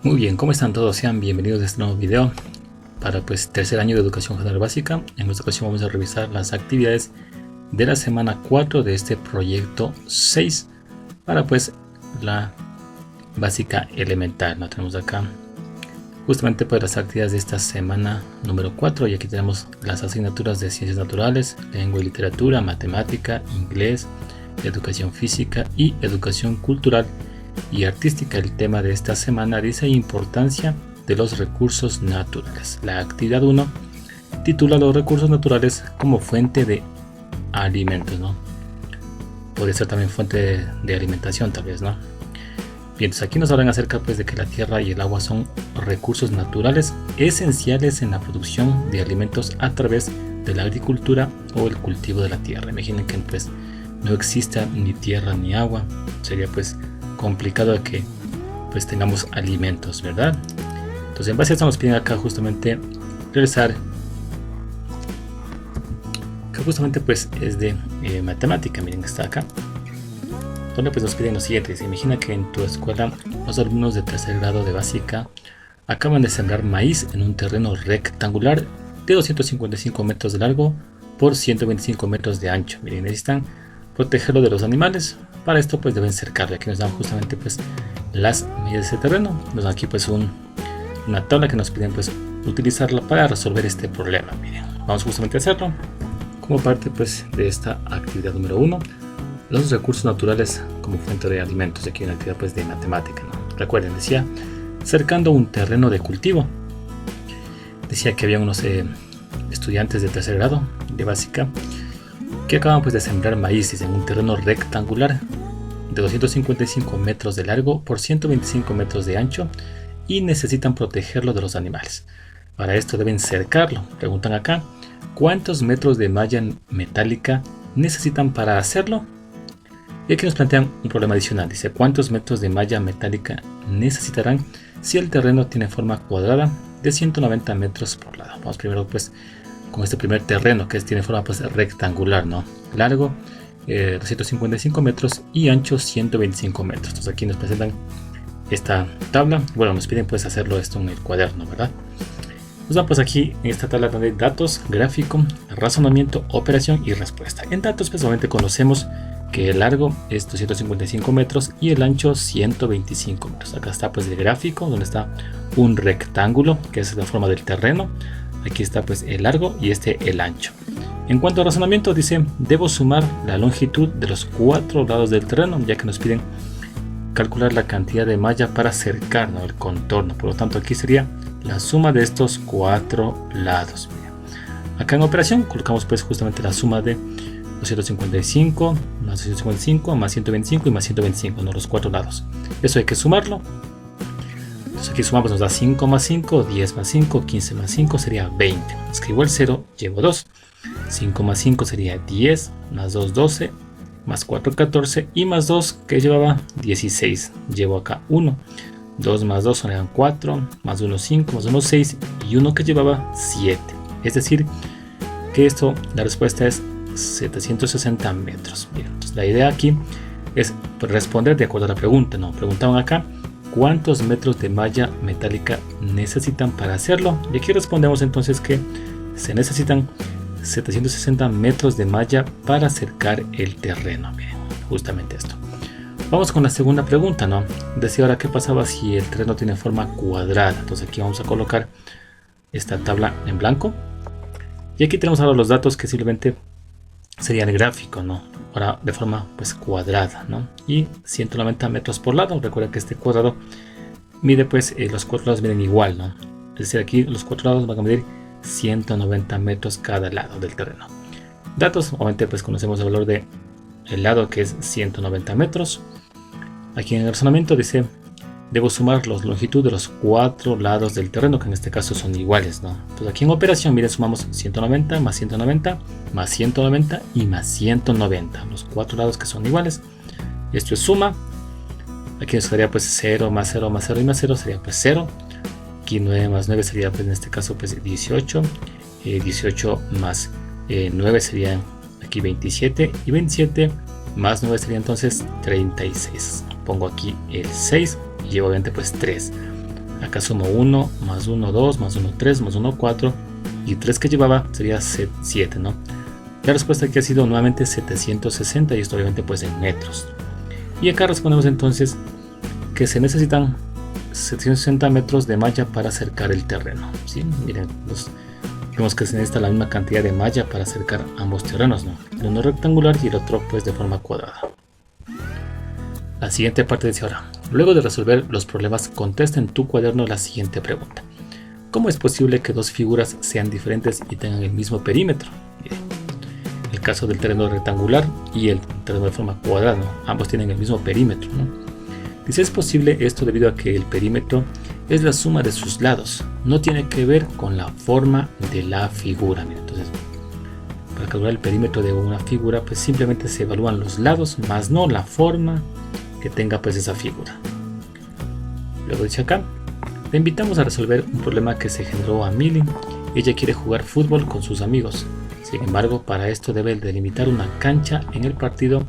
Muy bien, ¿cómo están todos? Sean bienvenidos a este nuevo video para tercer año de educación general básica. En esta ocasión vamos a revisar las actividades de la semana 4 de este proyecto 6 para la básica elemental. ¿No? Tenemos acá justamente las actividades de esta semana número 4 y aquí tenemos las asignaturas de ciencias naturales, lengua y literatura, matemática, inglés, educación física y educación cultural y artística. El tema de esta semana dice importancia de los recursos naturales. La actividad 1 titula los recursos naturales como fuente de alimentos, ¿no? Puede ser también fuente de alimentación tal vez, ¿no? Bien, entonces aquí nos hablan acerca de que la tierra y el agua son recursos naturales esenciales en la producción de alimentos a través de la agricultura o el cultivo de la tierra. Imaginen que no exista ni tierra ni agua, sería complicado de que tengamos alimentos, ¿verdad? Entonces en base a esto nos piden acá justamente realizar que justamente es de matemática. Miren que está acá donde nos piden lo siguiente. Se imagina que en tu escuela los alumnos de tercer grado de básica acaban de sembrar maíz en un terreno rectangular de 255 metros de largo por 125 metros de ancho. Miren, necesitan protegerlo de los animales. Para esto deben cercarlo. Aquí nos dan justamente las medidas de ese terreno. Nos dan aquí una tabla que nos piden utilizarla para resolver este problema. Miren, vamos justamente a hacerlo como parte de esta actividad número 1. Los recursos naturales como fuente de alimentos. Aquí una actividad de matemática, ¿no? Recuerden, decía cercando un terreno de cultivo. Decía que había unos estudiantes de tercer grado de básica que acaban de sembrar maíz en un terreno rectangular de 255 metros de largo por 125 metros de ancho y necesitan protegerlo de los animales. Para esto deben cercarlo. Preguntan acá, ¿cuántos metros de malla metálica necesitan para hacerlo? Y aquí nos plantean un problema adicional. Dice, ¿cuántos metros de malla metálica necesitarán si el terreno tiene forma cuadrada de 190 metros por lado? Vamos primero con este primer terreno que tiene forma rectangular, ¿no? Largo 255 metros y ancho 125 metros. Entonces aquí nos presentan esta tabla. Bueno, nos piden hacerlo esto en el cuaderno, ¿verdad? Nos dan aquí en esta tabla donde hay datos, gráfico, razonamiento, operación y respuesta. En datos solamente conocemos que el largo es 255 metros y el ancho 125 metros. Acá está el gráfico donde está un rectángulo que es la forma del terreno. Aquí está el largo y el ancho. En cuanto a razonamiento, dice, debo sumar la longitud de los 4 lados del terreno, ya que nos piden calcular la cantidad de malla para cercar, ¿no?, el contorno. Por lo tanto, aquí sería la suma de estos 4 lados. Mira. Acá en operación colocamos justamente la suma de 255 más 255 más 125 y más 125, ¿no?, los 4 lados. Eso hay que sumarlo. Entonces aquí sumamos, nos da 5 más 5, 10 más 5, 15 más 5 sería 20. Escribo el 0, llevo 2. 5 más 5 sería 10, más 2, 12, más 4, 14 y más 2 que llevaba 16. Llevo acá 1. 2 más 2 son 4, más 1, 5, más 1, 6 y 1 que llevaba 7. Es decir, que la respuesta es 760 metros. Bien, entonces la idea aquí es responder de acuerdo a la pregunta, ¿no? Preguntaban acá, ¿cuántos metros de malla metálica necesitan para hacerlo? Y aquí respondemos entonces que se necesitan 760 metros de malla para cercar el terreno. Bien, justamente esto. Vamos con la segunda pregunta, ¿no? Decía ahora qué pasaba si el terreno tiene forma cuadrada. Entonces aquí vamos a colocar esta tabla en blanco. Y aquí tenemos ahora los datos que simplemente sería el gráfico, ¿no? Ahora de forma cuadrada, ¿no? Y 190 metros por lado. Recuerda que este cuadrado mide los 4 lados miden igual, ¿no? Es decir, aquí los 4 lados van a medir 190 metros cada lado del terreno. Datos, obviamente conocemos el valor de el lado que es 190 metros. Aquí en el razonamiento dice, debo sumar la longitud de los 4 lados del terreno, que en este caso son iguales, ¿no? Entonces aquí en operación, miren, sumamos 190 más 190 más 190 y más 190, los 4 lados que son iguales. Esto es suma. Aquí nos quedaría 0 más 0 más 0 y más 0 sería 0. Aquí 9 más 9 sería en este caso 18. 18 más 9 sería aquí 27 y 27 más 9 sería entonces 36. Pongo aquí el 6 y llevo obviamente 3. Acá sumo 1, más 1, 2, más 1, 3, más 1, 4 y 3 que llevaba sería 7, ¿no? La respuesta aquí ha sido nuevamente 760 y esto obviamente pues en metros. Y acá respondemos entonces que se necesitan 760 metros de malla para cercar el terreno, ¿sí? Miren, vemos que se necesita la misma cantidad de malla para cercar ambos terrenos, ¿no? El uno rectangular y el otro pues de forma cuadrada. La siguiente parte dice ahora, luego de resolver los problemas, contesta en tu cuaderno la siguiente pregunta. ¿Cómo es posible que dos figuras sean diferentes y tengan el mismo perímetro? Miren, el caso del terreno rectangular y el terreno de forma cuadrada, ¿no? Ambos tienen el mismo perímetro, ¿no? Dice, es posible esto debido a que el perímetro es la suma de sus lados, no tiene que ver con la forma de la figura. Miren, entonces, para calcular el perímetro de una figura, pues simplemente se evalúan los lados, más no la forma que tenga pues esa figura. Luego dice acá, le invitamos a resolver un problema que se generó a Millie. Ella quiere jugar fútbol con sus amigos. Sin embargo, para esto debe delimitar una cancha en el partido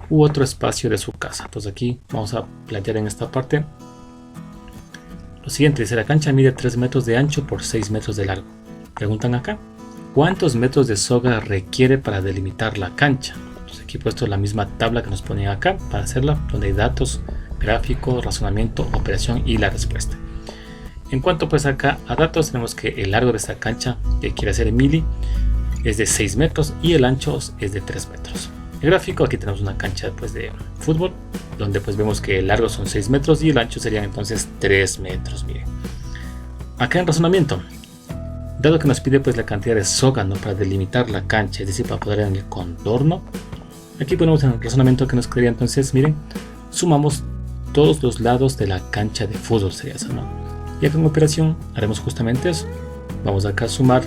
u otro espacio de su casa. Entonces aquí vamos a plantear en esta parte lo siguiente. Dice, la cancha mide 3 metros de ancho por 6 metros de largo. Preguntan acá, ¿cuántos metros de soga requiere para delimitar la cancha? Entonces aquí he puesto la misma tabla que nos ponen acá para hacerla, donde hay datos, gráfico, razonamiento, operación y la respuesta. En cuanto pues acá a datos, tenemos que el largo de esta cancha que quiere hacer Emily es de 6 metros y el ancho es de 3 metros. El gráfico, aquí tenemos una cancha pues de fútbol, donde pues vemos que el largo son 6 metros y el ancho serían entonces 3 metros. Miren, acá en razonamiento, dado que nos pide pues la cantidad de soga, ¿no?, para delimitar la cancha, es decir, para poder en el contorno, aquí ponemos en el razonamiento que nos quedaría entonces, miren, sumamos todos los lados de la cancha de fútbol, sería eso, ¿no? Y acá en operación haremos justamente eso. Vamos acá a sumar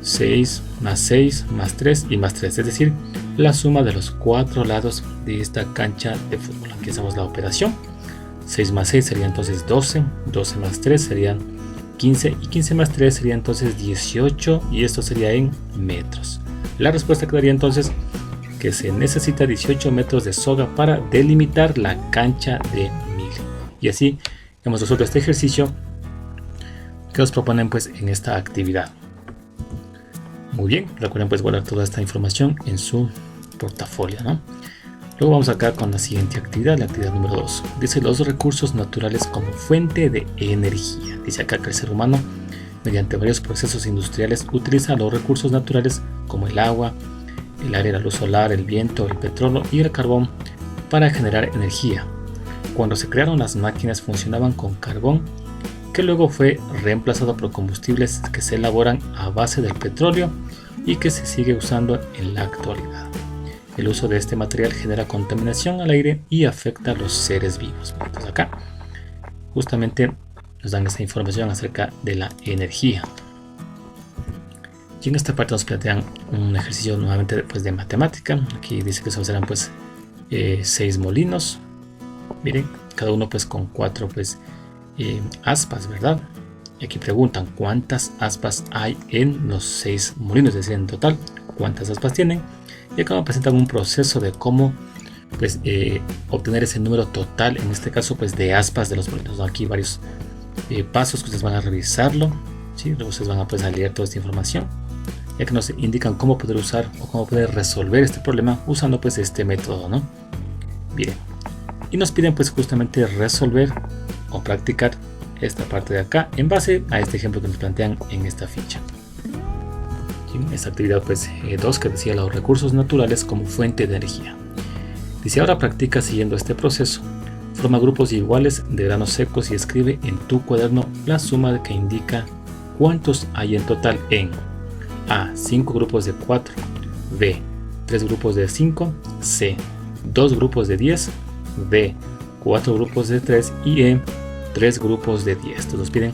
6 más 3 y más 3, es decir, la suma de los 4 lados de esta cancha de fútbol. Aquí hacemos la operación. 6 más 6 sería entonces 12, 12 más 3 serían 15 y 15 más 3 sería entonces 18 y esto sería en metros. La respuesta quedaría entonces que se necesita 18 metros de soga para delimitar la cancha de Millie. Y así hemos resuelto este ejercicio que nos proponen pues en esta actividad. Muy bien, recuerden pues guardar toda esta información en su portafolio, ¿no? Luego vamos acá con la siguiente actividad, la actividad número 2. Dice los recursos naturales como fuente de energía. Dice acá que el ser humano, mediante varios procesos industriales, utiliza los recursos naturales como el agua, el aire, la luz solar, el viento, el petróleo y el carbón para generar energía. Cuando se crearon las máquinas funcionaban con carbón, que luego fue reemplazado por combustibles que se elaboran a base del petróleo y que se sigue usando en la actualidad. El uso de este material genera contaminación al aire y afecta a los seres vivos. Entonces acá justamente nos dan esta información acerca de la energía. Y en esta parte nos plantean un ejercicio nuevamente pues, de matemática. Aquí dice que se usarán pues 6 molinos. Miren, cada uno pues con 4 pues aspas, ¿verdad? Y aquí preguntan cuántas aspas hay en los 6 molinos, es decir, en total, cuántas aspas tienen. Y acá nos presentan un proceso de cómo pues, obtener ese número total, en este caso pues de aspas de los molinos, ¿no? Aquí varios pasos que ustedes van a revisarlo, ¿sí? Luego ustedes van a, pues, a leer toda esta información, ya que nos indican cómo poder usar o cómo poder resolver este problema usando pues este método, ¿no? Bien, y nos piden pues justamente resolver o practicar esta parte de acá en base a este ejemplo que nos plantean en esta ficha. Esta actividad pues 2 que decía los recursos naturales como fuente de energía. Dice ahora practica siguiendo este proceso. Forma grupos iguales de granos secos y escribe en tu cuaderno la suma que indica cuántos hay en total en A. 5 grupos de 4, B. 3 grupos de 5, C. 2 grupos de 10, D. 4 grupos de 3 y E. 3 grupos de 10. Entonces nos piden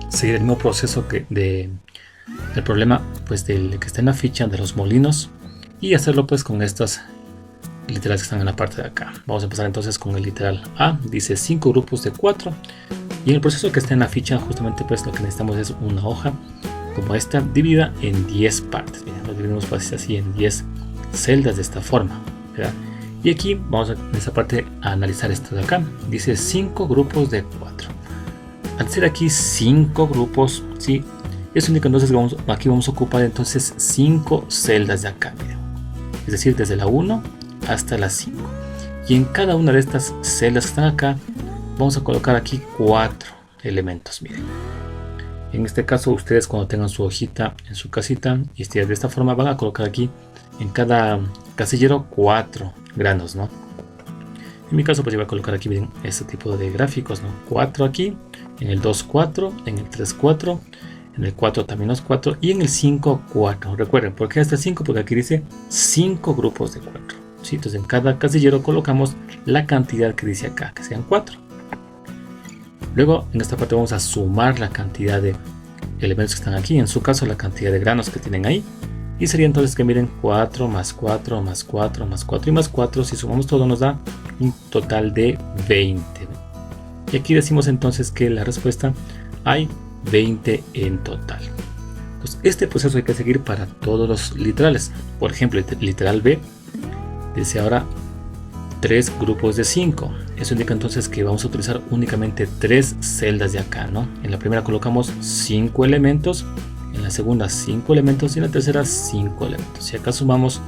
seguir el mismo proceso que del problema pues del que está en la ficha de los molinos y hacerlo pues con estas literales que están en la parte de acá. Vamos a empezar entonces con el literal A. Dice 5 grupos de 4 y en el proceso que está en la ficha justamente pues lo que necesitamos es una hoja como esta dividida en 10 partes. Miren, lo dividimos pues así en 10 celdas de esta forma, ¿verdad? Y aquí vamos en esa parte a analizar esto de acá. Dice 5 grupos de 4. al ser aquí 5 grupos, ¿sí? Eso indica entonces que aquí vamos a ocupar entonces 5 celdas de acá, miren. Es decir, desde la 1 hasta la 5. Y en cada una de estas celdas que están acá, vamos a colocar aquí 4 elementos, miren. En este caso, ustedes cuando tengan su hojita en su casita y esté de esta forma, van a colocar aquí en cada casillero 4 granos, ¿no? En mi caso, pues yo voy a colocar aquí, miren, este tipo de gráficos, ¿no? 4 aquí, en el 2, 4, en el 3, 4, en el 4 también los 4 y en el 5, 4. Recuerden, ¿por qué hasta el 5? Porque aquí dice 5 grupos de 4. ¿Sí? Entonces en cada casillero colocamos la cantidad que dice acá, que sean 4. Luego en esta parte vamos a sumar la cantidad de elementos que están aquí, en su caso la cantidad de granos que tienen ahí. Y sería entonces que miren 4 más 4 más 4 más 4 y más 4, si sumamos todo nos da un total de 20. Y aquí decimos entonces que la respuesta hay 20 en total. Entonces este proceso hay que seguir para todos los literales. Por ejemplo, el literal B dice ahora 3 grupos de 5. Eso indica entonces que vamos a utilizar únicamente 3 celdas de acá, ¿no? En la primera colocamos 5 elementos, en la segunda 5 elementos y en la tercera 5 elementos. Si acá sumamos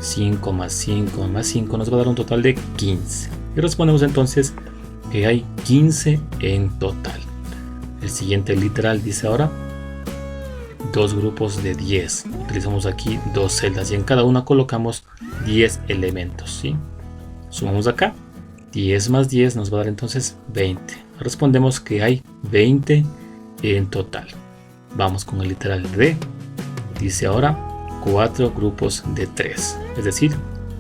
5 más 5 más 5 nos va a dar un total de 15. Y respondemos entonces que hay 15 en total. El siguiente literal dice ahora 2 grupos de 10. Utilizamos aquí 2 celdas y en cada una colocamos 10 elementos, ¿sí? Sumamos acá 10 más 10 nos va a dar entonces 20. Respondemos que hay 20 en total. Vamos con el literal D. Dice ahora 4 grupos de 3. Es decir,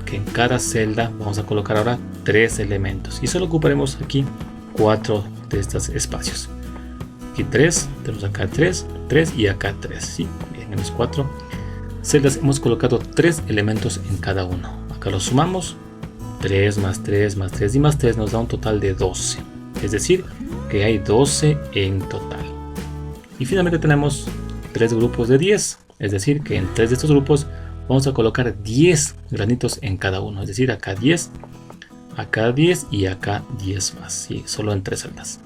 que en cada celda vamos a colocar ahora 3 elementos. Y solo ocuparemos aquí 4 de estos espacios. Aquí 3, tenemos acá 3, 3 y acá 3. ¿Sí? Bien, en los 4 celdas hemos colocado 3 elementos en cada uno. Acá los sumamos. 3 más 3 más 3 y más 3 nos da un total de 12. Es decir, que hay 12 en total. Y finalmente tenemos 3 grupos de 10. Es decir, que en 3 de estos grupos vamos a colocar 10 granitos en cada uno. Es decir, acá 10 y acá 10 más. ¿Sí? Solo en 3 celdas.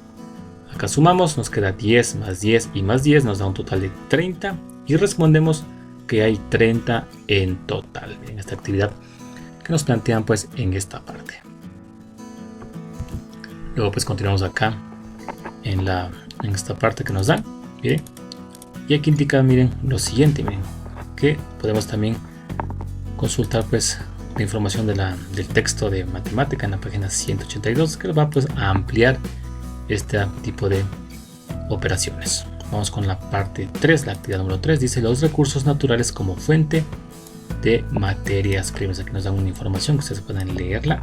Acá sumamos, nos queda 10 más 10 y más 10 nos da un total de 30. Y respondemos que hay 30 en total en esta actividad que nos plantean pues en esta parte. Luego pues continuamos acá en esta parte que nos dan, miren, y aquí indica, miren, lo siguiente, miren, que podemos también consultar pues la información del texto de matemática en la página 182, que va pues a ampliar este tipo de operaciones. Vamos con la parte 3, la actividad número 3, dice los recursos naturales como fuente de materias primas. Aquí nos dan una información que ustedes pueden leerla.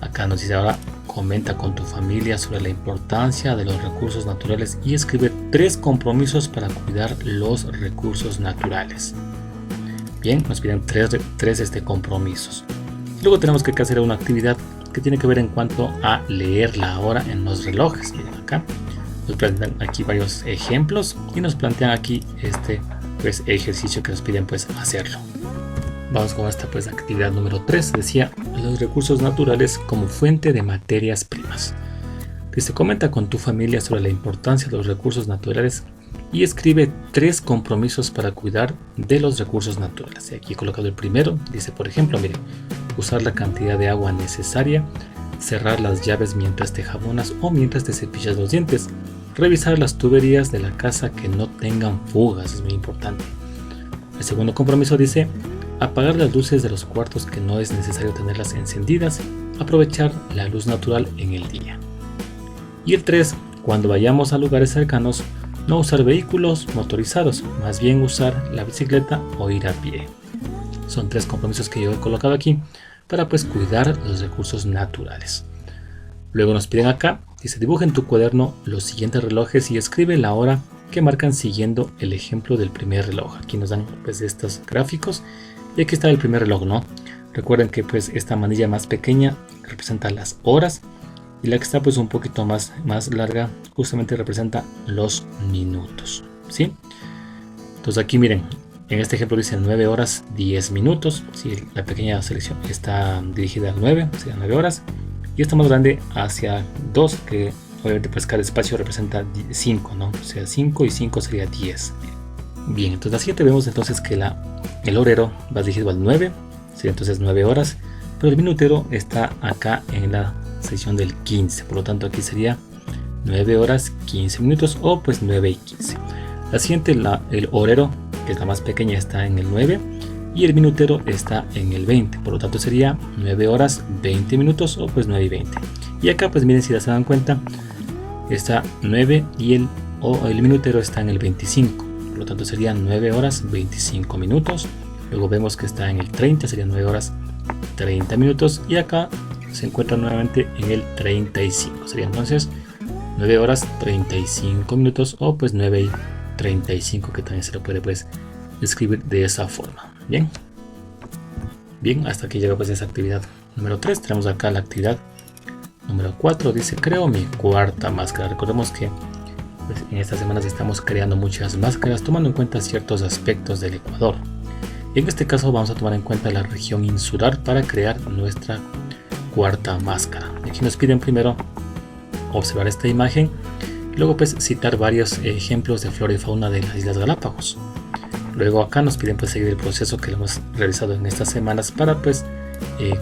Acá nos dice ahora comenta con tu familia sobre la importancia de los recursos naturales y escribe 3 compromisos para cuidar los recursos naturales. Bien, nos piden 3 compromisos. Luego tenemos que hacer una actividad que tiene que ver en cuanto a leer la hora en los relojes. Miren acá, nos plantean aquí varios ejemplos y nos plantean aquí este pues ejercicio que nos piden pues hacerlo. Vamos con esta pues actividad número 3, decía los recursos naturales como fuente de materias primas. Dice comenta con tu familia sobre la importancia de los recursos naturales y escribe 3 compromisos para cuidar de los recursos naturales. Y aquí he colocado el primero, dice por ejemplo, miren, usar la cantidad de agua necesaria, cerrar las llaves mientras te jabonas o mientras te cepillas los dientes, revisar las tuberías de la casa que no tengan fugas, es muy importante. El segundo compromiso dice apagar las luces de los cuartos que no es necesario tenerlas encendidas, aprovechar la luz natural en el día. Y el 3, cuando vayamos a lugares cercanos, no usar vehículos motorizados, más bien usar la bicicleta o ir a pie. Son 3 compromisos que yo he colocado aquí para pues cuidar los recursos naturales. Luego nos piden acá, dice dibuja en tu cuaderno los siguientes relojes y escribe la hora que marcan siguiendo el ejemplo del primer reloj. Aquí nos dan pues estos gráficos y aquí está el primer reloj, ¿no? Recuerden que pues esta manilla más pequeña representa las horas y la que está pues un poquito más larga justamente representa los minutos, ¿sí? Entonces aquí miren, en este ejemplo dice 9 horas 10 minutos, ¿sí? La pequeña selección está dirigida al 9, serían 9 horas, y esta más grande hacia 2, que obviamente pues cada espacio representa 5, ¿no? O sea, 5 y 5 sería 10. Bien, entonces la siguiente vemos entonces que el horero va dirigido al 9, sería entonces 9 horas, pero el minutero está acá en la sección del 15, por lo tanto aquí sería 9 horas 15 minutos o pues 9 y 15. La siguiente, el horero, que es la más pequeña, está en el 9 y el minutero está en el 20, por lo tanto sería 9 horas 20 minutos o pues 9 y 20. Y acá pues miren, si ya se dan cuenta, está 9 y el minutero está en el 25, por lo tanto serían 9 horas 25 minutos. Luego vemos que está en el 30, serían 9 horas 30 minutos y acá se encuentra nuevamente en el 35, sería entonces 9 horas 35 minutos o pues 9 y 35, que también se lo puede pues escribir de esa forma. Bien, hasta aquí llega pues esa actividad número 3. Tenemos acá la actividad número 4, dice creo mi cuarta máscara. Recordemos que pues, en estas semanas estamos creando muchas máscaras tomando en cuenta ciertos aspectos del Ecuador. En este caso vamos a tomar en cuenta la región insular para crear nuestra cuarta máscara. Aquí nos piden primero observar esta imagen y luego pues citar varios ejemplos de flora y fauna de las Islas Galápagos. Luego acá nos piden pues seguir el proceso que hemos realizado en estas semanas para pues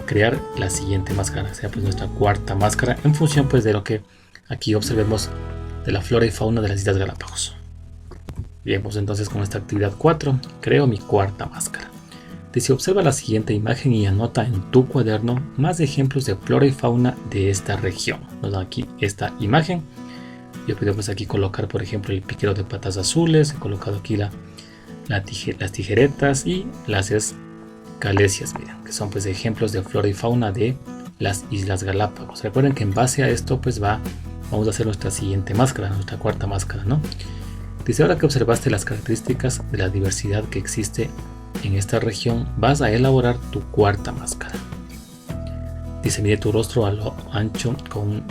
crear la siguiente máscara, sea pues nuestra cuarta máscara en función pues de lo que aquí observemos de la flora y fauna de las Islas Galápagos. Bien, pues entonces con esta actividad 4 creo mi cuarta máscara. Dice observa la siguiente imagen y anota en tu cuaderno más ejemplos de flora y fauna de esta región. Nos dan aquí esta imagen. Yo puedo pues aquí colocar por ejemplo el piquero de patas azules, he colocado aquí las tijeretas y las escalecias, miren, que son pues ejemplos de flora y fauna de las Islas Galápagos. Recuerden que en base a esto pues vamos a hacer nuestra siguiente máscara, nuestra cuarta máscara, ¿no? Dice ahora que observaste las características de la diversidad que existe en esta región, vas a elaborar tu cuarta máscara. Dice mide tu rostro a lo ancho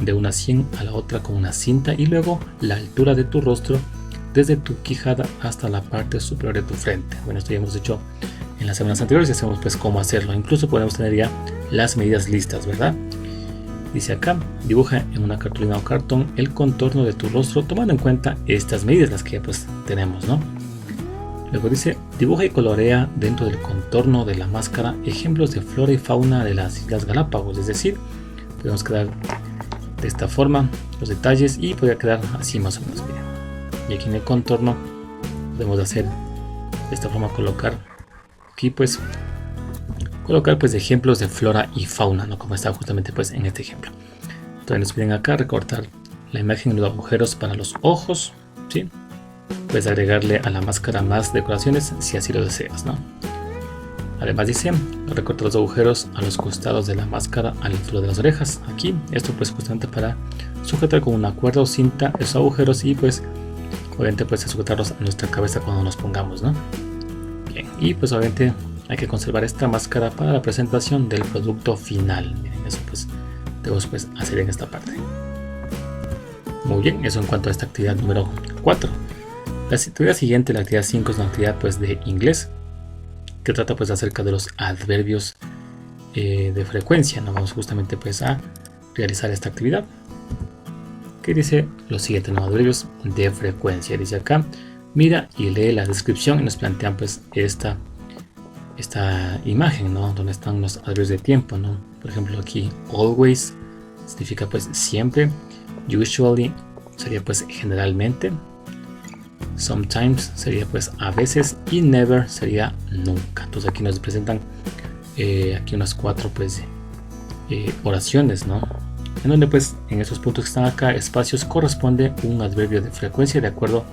de una sien a la otra con una cinta y luego la altura de tu rostro desde tu quijada hasta la parte superior de tu frente. Bueno, esto ya hemos hecho en las semanas anteriores y sabemos pues cómo hacerlo. Incluso podemos tener ya las medidas listas, ¿verdad? Dice acá, dibuja en una cartulina o cartón el contorno de tu rostro tomando en cuenta estas medidas, las que ya pues tenemos, ¿no? Luego dice, dibuja y colorea dentro del contorno de la máscara ejemplos de flora y fauna de las Islas Galápagos, es decir, podemos quedar de esta forma los detalles y podría quedar así más o menos, miren. Y aquí en el contorno podemos hacer de esta forma colocar ejemplos de flora y fauna, ¿no? Como está justamente pues en este ejemplo. Entonces nos piden acá recortar la imagen de los agujeros para los ojos, ¿sí? Puedes agregarle a la máscara más decoraciones si así lo deseas, ¿no? Además dice, recorta los agujeros a los costados de la máscara a la altura de las orejas. Aquí, esto pues justamente para sujetar con una cuerda o cinta esos agujeros y pues obviamente pues sujetarlos a nuestra cabeza cuando nos pongamos, ¿no? Bien, y pues obviamente hay que conservar esta máscara para la presentación del producto final. Miren, eso pues debemos pues hacer en esta parte. Muy bien, eso en cuanto a esta actividad número 4. La actividad siguiente, la actividad 5, es una actividad pues de inglés que trata pues acerca de los adverbios de frecuencia. ¿No? Vamos justamente pues a realizar esta actividad que dice lo siguiente, ¿no? Adverbios de frecuencia. Dice acá, mira y lee la descripción y nos plantean pues esta imagen, ¿no? Donde están los adverbios de tiempo, ¿no? Por ejemplo aquí always significa pues siempre, usually sería pues generalmente, sometimes sería pues a veces y never sería nunca. Entonces aquí nos presentan aquí unas 4 pues oraciones, ¿no? En donde pues en esos puntos que están acá espacios corresponde un adverbio de frecuencia de acuerdo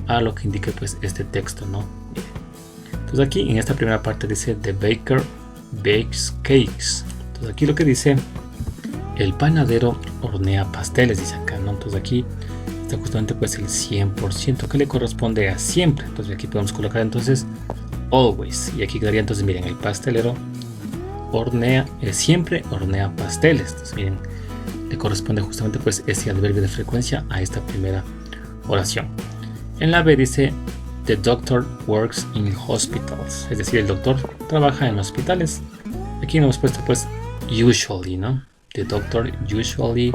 a lo que indique pues este texto, ¿no? Entonces aquí en esta primera parte dice the baker bakes cakes. Entonces aquí lo que dice, el panadero hornea pasteles, dice acá, ¿no? Entonces aquí está justamente pues el 100% que le corresponde a siempre. Entonces aquí podemos colocar entonces always y aquí quedaría entonces, miren, el pastelero hornea, siempre hornea pasteles. Entonces miren, le corresponde justamente pues ese adverbio de frecuencia a esta primera oración. En la B dice the doctor works in hospitals, es decir, el doctor trabaja en hospitales. Aquí hemos puesto pues usually, ¿no? The doctor usually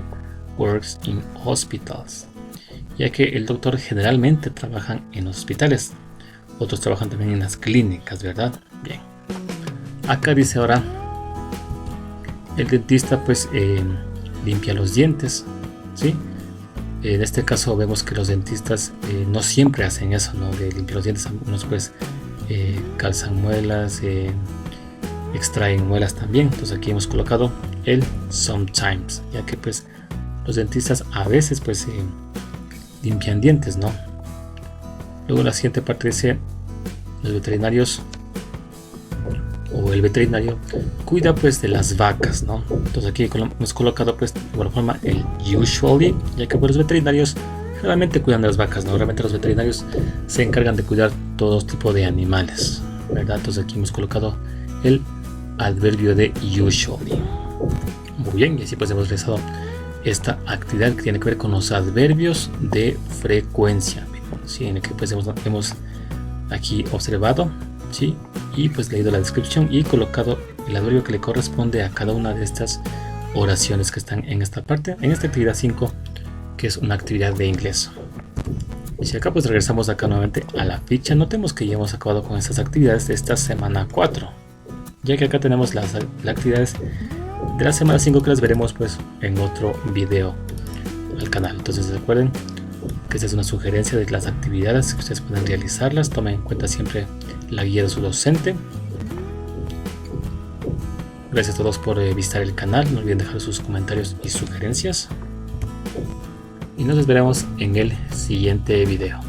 works in hospitals, ya que el doctor generalmente trabaja en hospitales, otros trabajan también en las clínicas, ¿verdad? Bien, acá dice ahora el dentista pues limpia los dientes, ¿sí? En este caso vemos que los dentistas no siempre hacen eso, ¿no? De limpiar los dientes. Algunos pues calzan muelas, extraen muelas también. Entonces aquí hemos colocado el sometimes, ya que pues los dentistas a veces pues limpian dientes, ¿no? Luego la siguiente parte dice los veterinarios o el veterinario cuida pues de las vacas, ¿no? Entonces aquí hemos colocado pues de igual forma el usually, ya que pues, los veterinarios realmente cuidan de las vacas, ¿no? Realmente los veterinarios se encargan de cuidar todo tipo de animales, ¿verdad? Entonces aquí hemos colocado el adverbio de usually. Muy bien, y así pues hemos realizado esta actividad que tiene que ver con los adverbios de frecuencia, ¿sí? En el que pues hemos aquí observado, ¿sí? Y pues leído la descripción y colocado el adverbio que le corresponde a cada una de estas oraciones que están en esta parte, en esta actividad 5, que es una actividad de inglés. Y si acá pues regresamos acá nuevamente a la ficha, notemos que ya hemos acabado con estas actividades de esta semana 4, ya que acá tenemos las actividades de la semana 5 que las veremos pues en otro video al canal. Entonces recuerden que esta es una sugerencia de las actividades que ustedes pueden realizarlas. Tomen en cuenta siempre la guía de su docente. Gracias a todos por visitar el canal. No olviden dejar sus comentarios y sugerencias. Y nos veremos en el siguiente video.